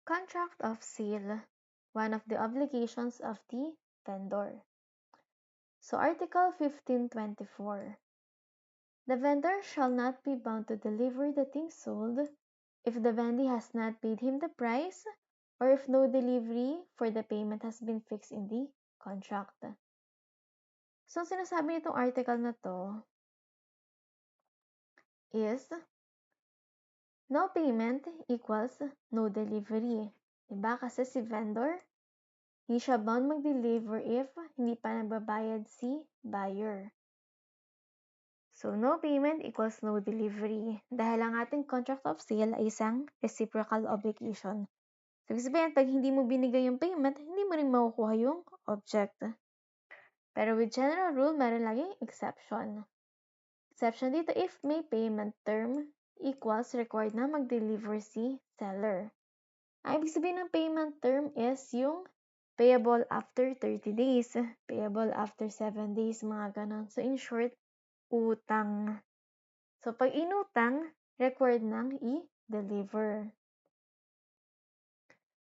Contract of sale, one of the obligations of the vendor. So Article 1524. The vendor shall not be bound to deliver the thing sold if the vendee has not paid him the price or if no delivery for the payment has been fixed in the contract. So sinasabi nitong article na to is no payment equals no delivery. Diba? Kasi si vendor, hindi siya bound mag-deliver if hindi pa nagbabayad si buyer. So, no payment equals no delivery. Dahil ang ating contract of sale ay isang reciprocal obligation. So, ibig sabihin, pag hindi mo binigay yung payment, hindi mo rin makukuha yung object. Pero with general rule, meron laging exception. Exception dito, if may payment term equals required na mag-deliver si seller. Ang ibig sabihin ng payment term is yung payable after 30 days, payable after 7 days, mga ganon. So, in short, utang. So, pag inutang, required nang i-deliver.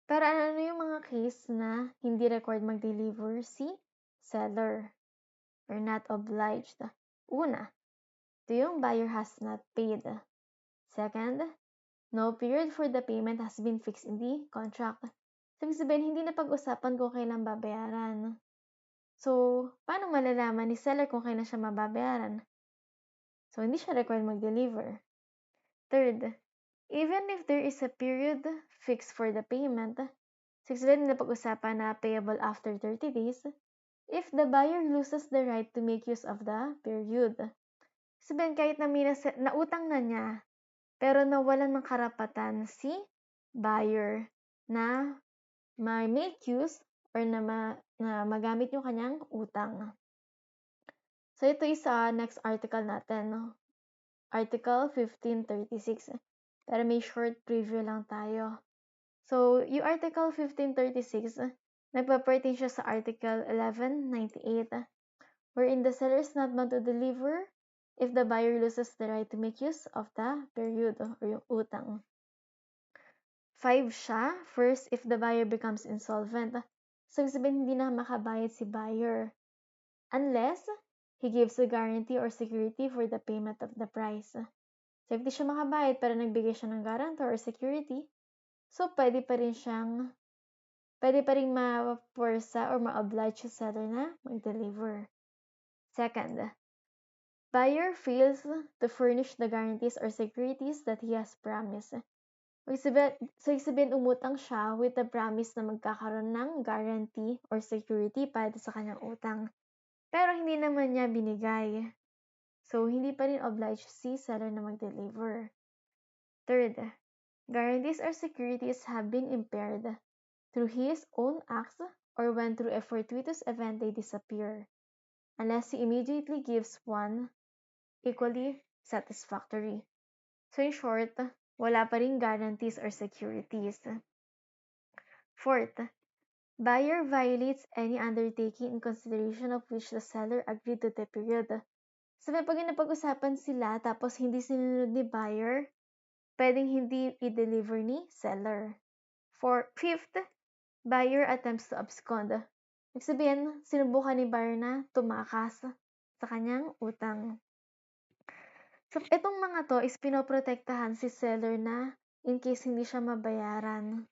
Pero ano yung mga case na hindi required mag-deliver si seller or not obliged? Una, ito yung buyer has not paid. Second, no period for the payment has been fixed in the contract. So, ibig sabihin, hindi na pag-usapan kung kailan babayaran. So, paano malalaman ni seller kung kailan siya mababayaran? So, hindi siya required mag-deliver. Third, even if there is a period fixed for the payment, so ibig na pag-usapan na payable after 30 days, if the buyer loses the right to make use of the period. Sabihin kahit na nautang na niya, pero nawalan ng karapatan si buyer na make use or na magamit yung kanyang utang. So ito is next article natin, no? Article 1536. Pero may short preview lang tayo. So, yung Article 1536, nagpa-pertain siya sa Article 1198, wherein the seller is not bound to deliver if the buyer loses the right to make use of the period or yung utang. 5 siya. First, if the buyer becomes insolvent. So, sabihin hindi na makabayad si buyer unless he gives a guarantee or security for the payment of the price. So, if di siya makabayad pero nagbigay siya ng guarantor or security, so pwede pa rin ma-forsa or ma-oblige sa seller na mag-deliver. Second, buyer fails to furnish the guarantees or securities that he has promised. So, sabihin umutang siya with the promise na magkakaroon ng guarantee or security para sa kanyang utang. Pero hindi naman niya binigay. So, hindi pa rin obliged si seller na mag-deliver. Third, guarantees or securities have been impaired through his own acts or when through a fortuitous event they disappear, unless he immediately gives one equally satisfactory. So in short, wala pa rin guarantees or securities. Fourth, buyer violates any undertaking in consideration of which the seller agreed to the period. So pag napag-usapan sila tapos hindi sinunod ni buyer, pwedeng hindi i-deliver ni seller. Fifth, buyer attempts to abscond. Ibig sabihin, sinubukan ni buyer na tumakas sa kanyang utang. So, itong mga to is pinoprotektahan si seller na in case hindi siya mabayaran.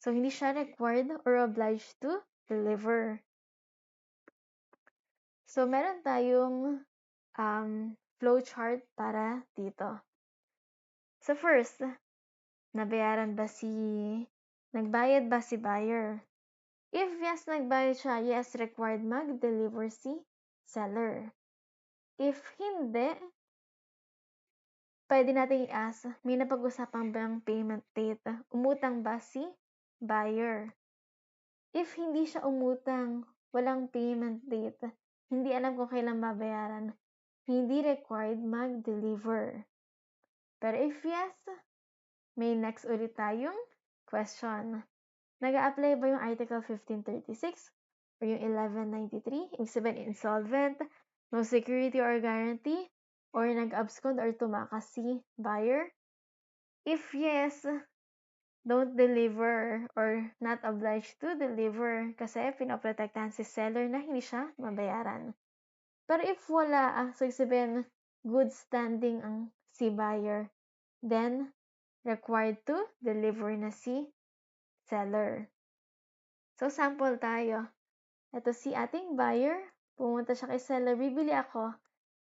So, hindi siya required or obliged to deliver. So, meron tayong flowchart para dito. So, first, nagbayad ba si buyer? If yes, nagbayad siya, yes, required mag-deliver si seller. If hindi, pwede natin i-ask, may napag-usapan bang payment date? Umutang ba si buyer? If hindi siya umutang, walang payment date, hindi alam kung kailan babayaran, hindi required mag-deliver. Pero if yes, may next ulit tayong question. Nag-a-apply ba yung Article 1536 or yung 1193? Ibig sabihin, insolvent, no security or guarantee, or nag-abscond or tumakas si buyer? If yes, don't deliver or not obliged to deliver kasi pinoprotektahan si seller na hindi siya mabayaran. Pero if wala, so sabihin, good standing ang si buyer, then required to deliver na si seller. So sample tayo. Ito si ating buyer, pumunta siya kay seller, bibili ako.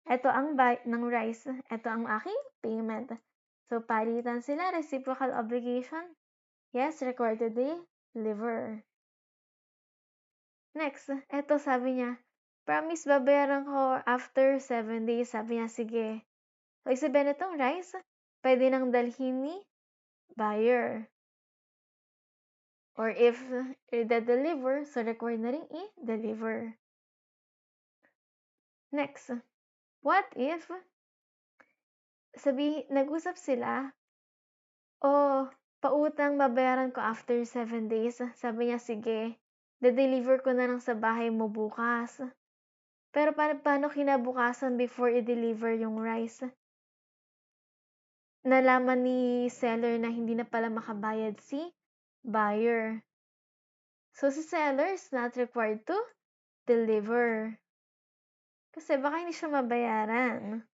Ito ang ng rice, ito ang aking payment. So palitan sila, reciprocal obligation. Yes, required to deliver. Next, ito sabi niya, promise babayaran ko after 7 days. Sabi niya, sige. So, isabihin itong rice, pwede nang dalhin ni buyer. Or if i-deliver, so required na rin i-deliver. Next, what if nag-usap sila, pautang babayaran ko after 7 days. Sabi niya, sige, de-deliver ko na lang sa bahay mo bukas. Pero paano kinabukasan before i-deliver yung rice? Nalaman ni seller na hindi na pala makabayad si buyer. So, si seller is not required to deliver. Kasi baka hindi siya mabayaran.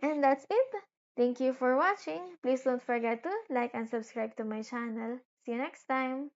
And that's it. Thank you for watching. Please don't forget to like and subscribe to my channel. See you next time.